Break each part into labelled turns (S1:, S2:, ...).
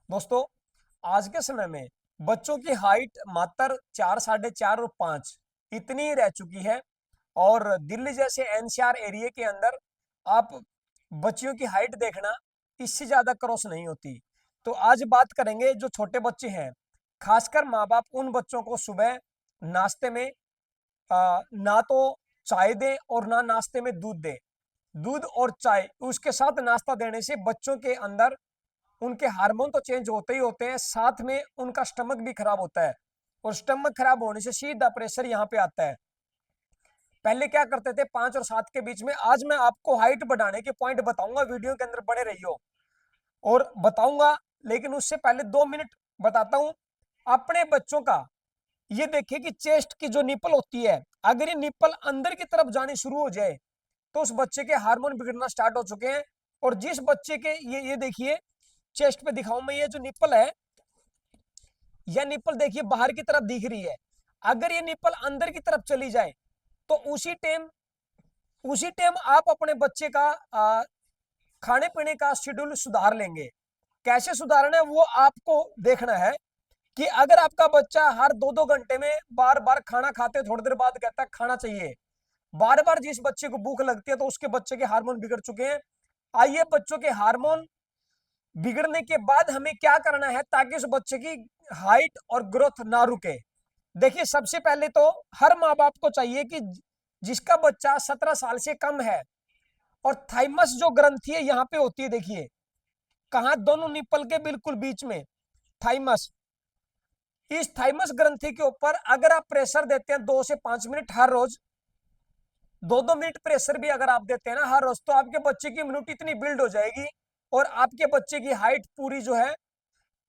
S1: दोस्तों, आज के समय में बच्चों की हाइट मात्र 4, 4.5 और 5 इतनी ही रह चुकी है। और दिल्ली जैसे एनसीआर एरिया के अंदर आप बच्चियों की हाइट देखना, इससे ज्यादा क्रॉस नहीं होती। तो आज बात करेंगे जो छोटे बच्चे हैं, खासकर माँ बाप उन बच्चों को सुबह नाश्ते में ना तो चाय दें और ना नाश्ते में दूध दें। दूध और चाय उसके साथ नाश्ता देने से बच्चों के अंदर उनके हार्मोन तो चेंज होते ही होते हैं, साथ में उनका स्टमक भी खराब होता है। और स्टमक खराब होने से सीधा प्रेशर यहाँ पे आता है। पहले क्या करते थे 5 और 7 के बीच में। आज मैं आपको हाइट बढ़ाने के पॉइंट बताऊंगा, वीडियो के अंदर बने रहियो और बताऊंगा। लेकिन उससे पहले 2 मिनट बताता हूं अपने बच्चों का। ये देखिए कि चेस्ट की जो निपल होती है, अगर ये निपल अंदर की तरफ जानी शुरू हो जाए तो उस बच्चे के हार्मोन बिगड़ना स्टार्ट हो चुके हैं। और जिस बच्चे के ये देखिए, चेस्ट पे दिखाऊं मैं, ये जो निपल है, यह निपल देखिए बाहर की तरफ दिख रही है। अगर ये निपल अंदर की तरफ चली जाए तो उसी टाइम आप अपने बच्चे का खाने पीने का शेड्यूल सुधार लेंगे। कैसे सुधारना है वो आपको देखना है कि अगर आपका बच्चा हर 2-2 घंटे में बार बार खाना खाते थोड़ी देर बाद कहता है खाना चाहिए, बार बार जिस बच्चे को भूख लगती है, तो उसके बच्चे के हार्मोन बिगड़ चुके हैं। आइए बच्चों के हार्मोन बिगड़ने के बाद हमें क्या करना है ताकि उस बच्चे की हाइट और ग्रोथ ना रुके। देखिए, सबसे पहले तो हर माँ बाप को चाहिए कि जिसका बच्चा 17 साल से कम है और थाइमस जो ग्रंथि है यहाँ पे होती है, देखिए कहा, दोनों निप्पल के बिल्कुल बीच में थाइमस। इस थाइमस ग्रंथि के ऊपर अगर आप प्रेशर देते हैं 2 से 5 मिनट हर रोज, 2-2 मिनट प्रेशर भी अगर आप देते हैं ना हर रोज, तो आपके बच्चे की इम्यूनिटी इतनी बिल्ड हो जाएगी और आपके बच्चे की हाइट पूरी जो है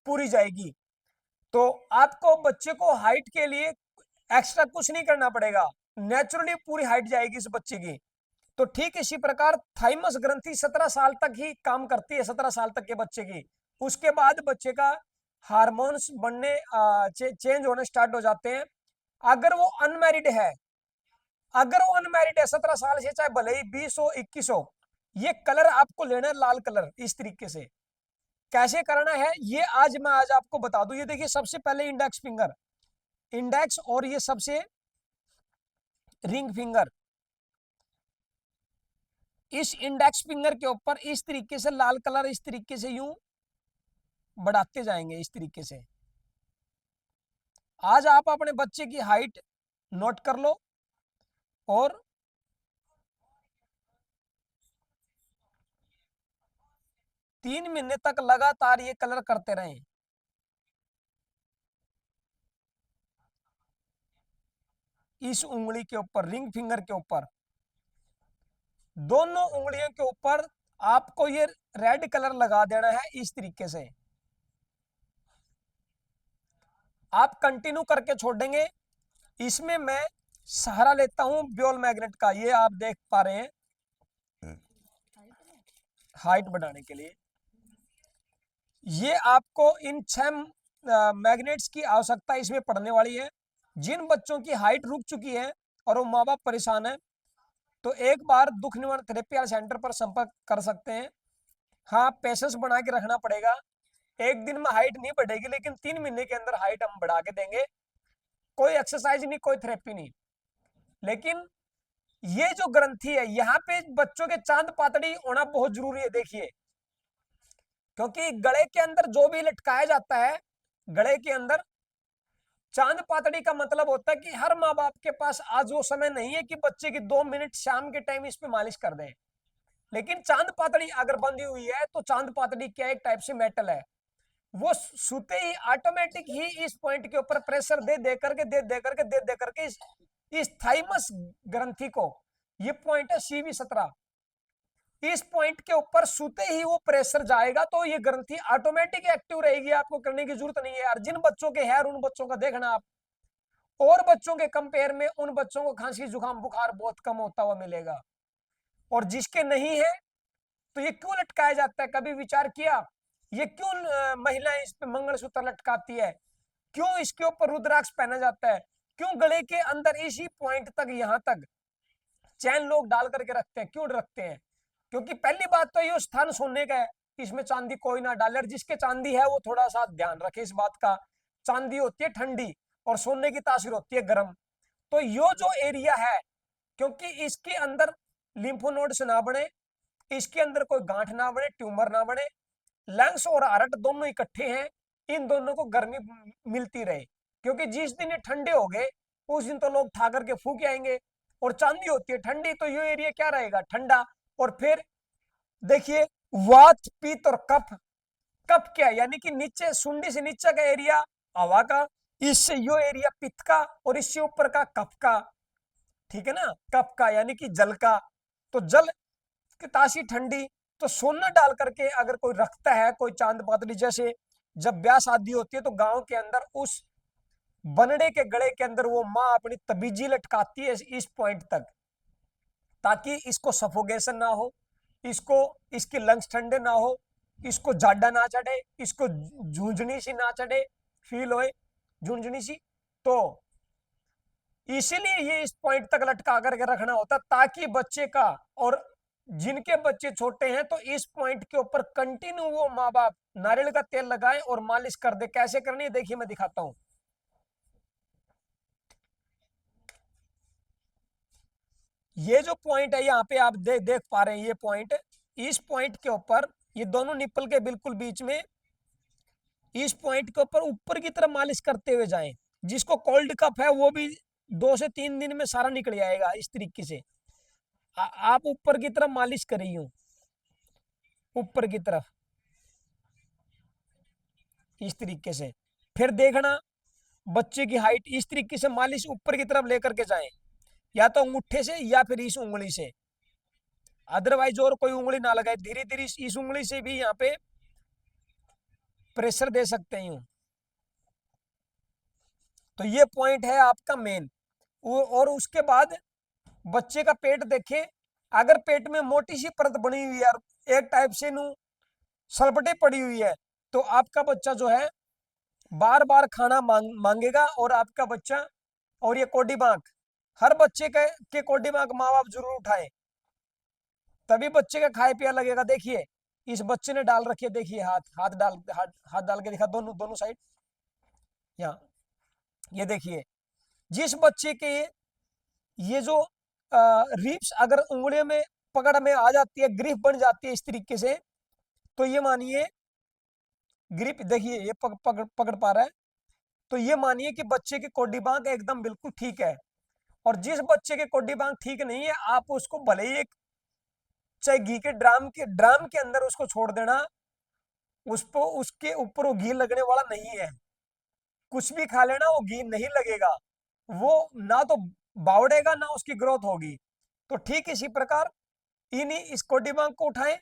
S1: पूरी जाएगी। तो आपको बच्चे को हाइट के लिए एक्स्ट्रा कुछ नहीं करना पड़ेगा, नेचुरली पूरी हाइट जाएगी इस बच्चे की। तो ठीक इसी प्रकार थाइमस ग्रंथि 17 साल तक ही काम करती है, 17 साल तक के बच्चे की। उसके बाद बच्चे का हार्मोन्स बनने चेंज होने स्टार्ट हो जाते हैं। अगर वो अनमैरिड है, 17 साल से, चाहे भले ही 20 हो 21 हो, ये कलर आपको लेना है लाल कलर इस तरीके से। कैसे करना है ये आज आपको बता दूं। ये देखिए, सबसे पहले इंडेक्स फिंगर, इंडेक्स और ये सबसे रिंग फिंगर, इस इंडेक्स फिंगर के ऊपर इस तरीके से लाल कलर इस तरीके से यूं बढ़ाते जाएंगे इस तरीके से। आज आप अपने बच्चे की हाइट नोट कर लो और 3 महीने तक लगातार ये कलर करते रहें। इस उंगली के ऊपर, रिंग फिंगर के ऊपर, दोनों उंगलियों के ऊपर आपको ये रेड कलर लगा देना है इस तरीके से। आप कंटिन्यू करके छोड़ देंगे। इसमें मैं सहारा लेता हूं ब्योल मैग्नेट का, ये आप देख पा रहे हैं, हाइट बढ़ाने के लिए। ये आपको इन 6 मैग्नेट्स की आवश्यकता इसमें पड़ने वाली है। जिन बच्चों की हाइट रुक चुकी है और वो माँ बाप परेशान है, तो एक बार दुख निवारण थेरेपी सेंटर पर संपर्क कर सकते हैं। हाँ, पेशेंस बना के रखना पड़ेगा। एक दिन में हाइट नहीं बढ़ेगी, लेकिन 3 महीने के अंदर हाइट हम बढ़ा के देंगे। कोई एक्सरसाइज नहीं, कोई थेरेपी नहीं। लेकिन ये जो ग्रंथि है, यहाँ पे बच्चों के चांद पातड़ी होना बहुत जरूरी है। देखिए, क्योंकि गले के अंदर जो भी लटकाया जाता है, गले के अंदर चांद पातड़ी का मतलब होता है कि हर माँ बाप के पास आज वो समय नहीं है कि बच्चे की 2 मिनट शाम के टाइम इस पे मालिश कर दें। लेकिन चांद पातड़ी अगर बंधी हुई है, तो चांद पातड़ी क्या एक टाइप से मेटल है, वो सोते ही ऑटोमेटिक ही इस पॉइंट के ऊपर प्रेशर दे दे करके इस थाइमस ग्रंथि को, ये पॉइंट है CV17, इस पॉइंट के ऊपर सोते ही वो प्रेशर जाएगा, तो ये ग्रंथि ऑटोमेटिक एक्टिव रहेगी, आपको करने की जरूरत नहीं है यार। जिन बच्चों के है उन बच्चों का देखना आप, और बच्चों के कंपेयर में उन बच्चों को खांसी जुकाम बुखार बहुत कम होता हुआ मिलेगा। और जिसके नहीं है, तो ये क्यों लटकाया जाता है, कभी विचार किया? ये क्यों महिलाएं इस पे मंगलसूत्र लटकाती है, क्यों इसके ऊपर रुद्राक्ष पहना जाता है, क्यों गले के अंदर इसी पॉइंट तक, यहां तक चैन लोग डाल करके रखते हैं, क्यों रखते हैं? क्योंकि पहली बात तो ये स्थान सोने का है। इसमें चांदी कोई ना डाले, और जिसके चांदी है वो थोड़ा सा ध्यान रखे इस बात का। चांदी होती है ठंडी और सोने की तासीर होती है गर्म। तो यो जो एरिया है, क्योंकि इसके अंदर लिम्फोनोड्स ना बने, इसके अंदर कोई गांठ ना बने, ट्यूमर ना बने, लंग्स और हार्ट दोनों इकट्ठे हैं, इन दोनों को गर्मी मिलती रहे। क्योंकि जिस दिन ये ठंडे हो गए उस दिन तो लोग ठा करके फूक आएंगे, और चांदी होती है ठंडी, तो ये एरिया क्या रहेगा, ठंडा। और फिर देखिए, वात पित्त और कफ। कफ क्या है, यानी कि नीचे सुंडी से नीचे का एरिया हवा का, इससे यो एरिया पित्त का, और इससे ऊपर का कफ का। ठीक है ना, कफ का यानी कि जल का। तो जल की तासी ठंडी, तो सोना डाल करके अगर कोई रखता है, कोई चांद पातली, जैसे जब ब्याह शादी होती है तो गांव के अंदर उस बनड़े के गले के अंदर वो माँ अपनी तबीजी लटकाती है इस पॉइंट तक, ताकि इसको सफोकेशन ना हो, इसको इसके लंग्स ठंडे ना हो, इसको जाडा ना चढ़े, इसको झुंझुनी सी ना चढ़े, फील होए झुंझुनी सी। तो इसीलिए ये इस पॉइंट तक लटका करके रखना होता, ताकि बच्चे का, और जिनके बच्चे छोटे हैं तो इस पॉइंट के ऊपर कंटिन्यू वो माँ बाप नारियल का तेल लगाए और मालिश कर दे। कैसे करनी है देखिए, मैं दिखाता हूं। ये जो पॉइंट है यहाँ पे आप देख पा रहे हैं, ये पॉइंट, इस पॉइंट के ऊपर, ये दोनों निप्पल के बिल्कुल बीच में, इस पॉइंट के ऊपर की तरफ मालिश करते हुए जाएं। जिसको कोल्ड कफ है वो भी 2 से 3 दिन में सारा निकल जाएगा इस तरीके से। आप ऊपर की तरफ मालिश करिए, यूं ऊपर की तरफ इस तरीके से। फिर देखना बच्चे की हाइट, इस तरीके से मालिश ऊपर की तरफ लेकर के जाएं, या तो अंगूठे से या फिर इस उंगली से, अदरवाइज और कोई उंगली ना लगाए। धीरे धीरे इस उंगली से भी यहाँ पे प्रेशर दे सकते हैं। तो ये पॉइंट है आपका मेन। और उसके बाद बच्चे का पेट देखें, अगर पेट में मोटी सी परत बनी हुई है, एक टाइप से नू सलपटे पड़ी हुई है, तो आपका बच्चा जो है बार बार खाना मांगेगा। और आपका बच्चा, और ये कोडी बांक, हर बच्चे के कोडी बांक माँ बाप जरूर उठाए, तभी बच्चे का खाए पिया लगेगा। देखिए इस बच्चे ने डाल रखी है, देखिए हाथ डाल के दिखा, दोनों दोनों साइड। यहाँ ये देखिए, जिस बच्चे के ये जो रिप्स अगर उंगलियों में पकड़ में आ जाती है, ग्रिप बन जाती है इस तरीके से, तो ये मानिए ग्रिप, देखिए ये पकड़ पा रहा है, तो ये मानिए कि बच्चे की कोडी बांक एकदम बिल्कुल ठीक है। और जिस बच्चे के कोडी बांक ठीक नहीं है, आप उसको भले ही एक चाहे घी के ड्राम के अंदर उसको छोड़ देना, उसको उसके ऊपर वो घी लगने वाला नहीं है। कुछ भी खा लेना वो घी नहीं लगेगा, वो ना तो बावड़ेगा ना उसकी ग्रोथ होगी। तो ठीक इसी प्रकार इन्हीं इस कोडिमांग को उठाएं,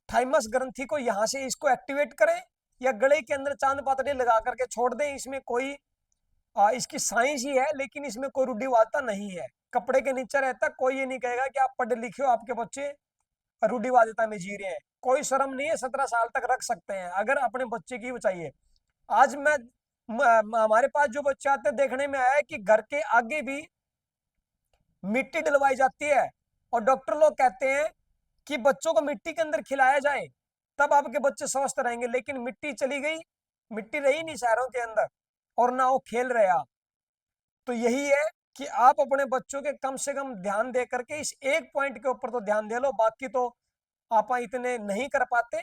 S1: थाइमस ग्रंथि को यहां से इसको एक्टिवेट करें, या गले के अंदर चांद पातड़ी लगा करके छोड़ दें। इसमें कोई इसकी साइंस ही है, लेकिन इसमें कोई रूढ़िवादिता नहीं है। कपड़े के नीचे रहता, कोई ये नहीं कहेगा कि आप पढ़े लिखे हो, आपके बच्चे रूढ़िवादिता में जी रहे हैं। कोई शर्म नहीं है, 17 साल तक रख सकते हैं अगर अपने बच्चे की चाहिए। आज हमारे पास जो बच्चे आते देखने में आया है कि घर के आगे भी मिट्टी डलवाई जाती है, और डॉक्टर लोग कहते हैं कि बच्चों को मिट्टी के अंदर खिलाया जाए, तब आपके बच्चे स्वस्थ रहेंगे। लेकिन मिट्टी चली गई, मिट्टी रही नहीं शहरों के अंदर, और ना वो खेल रहा। तो यही है कि आप अपने बच्चों के कम से कम ध्यान दे करके इस एक पॉइंट के ऊपर तो ध्यान दे लो, बाकी तो आप इतने नहीं कर पाते।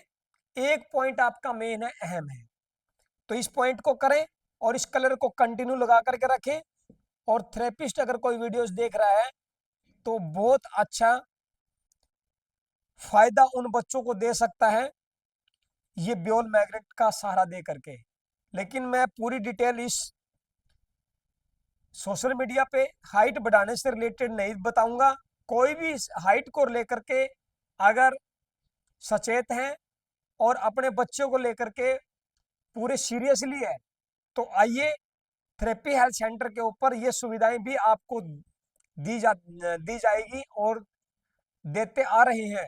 S1: एक पॉइंट आपका मेन है, अहम है, तो इस पॉइंट को करें और इस कलर को कंटिन्यू लगा करके रखें। और थेरेपिस्ट अगर कोई वीडियोस देख रहा है तो बहुत अच्छा फायदा उन बच्चों को दे सकता है ये ब्योल मैग्नेट का सहारा दे करके। लेकिन मैं पूरी डिटेल इस सोशल मीडिया पे हाइट बढ़ाने से रिलेटेड नहीं बताऊंगा। कोई भी हाइट को लेकर के अगर सचेत हैं और अपने बच्चों को लेकर के पूरे सीरियसली है, तो आइए थेरेपी हेल्थ सेंटर के ऊपर ये सुविधाएं भी आपको दी जाएगी, और देते आ रहे हैं,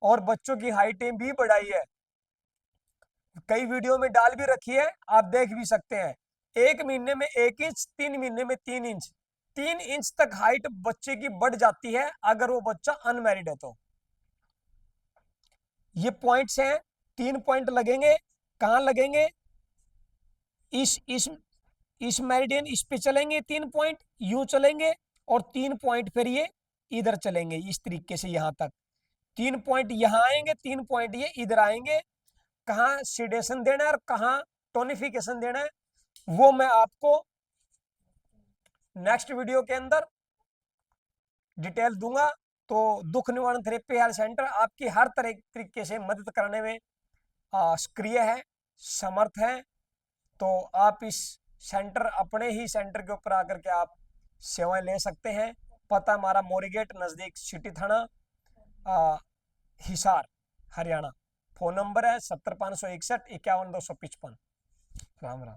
S1: और बच्चों की हाइटें भी बढ़ाई है। कई वीडियो में डाल भी रखी है, आप देख भी सकते हैं। 1 महीने में 1 इंच, 3 महीने में 3 इंच, 3 इंच तक हाइट बच्चे की बढ़ जाती है अगर वो बच्चा अनमैरिड है। तो ये पॉइंट्स हैं 3 पॉइंट लगेंगे, कहाँ लगेंगे, इस मेरिडियन इस पे चलेंगे 3 पॉइंट, यूं चलेंगे और 3 पॉइंट फिर ये इधर चलेंगे इस तरीके से यहां तक। 3 पॉइंट यहां आएंगे, 3 पॉइंट ये इधर आएंगे। कहाँ सीडेशन देना है और कहाँ टोनिफिकेशन देना है वो मैं आपको नेक्स्ट वीडियो के अंदर डिटेल दूंगा। तो दुख निवारण थेरेपी हेल्थ सेंटर आपकी हर तरह तरीके से मदद करने में सक्रिय है, समर्थ है। तो आप इस सेंटर, अपने ही सेंटर के ऊपर आकर के आप सेवाएं ले सकते हैं। पता हमारा मोरीगेट नजदीक सिटी थाना, हिसार, हरियाणा। फोन नंबर है 70 561 51 255। राम राम।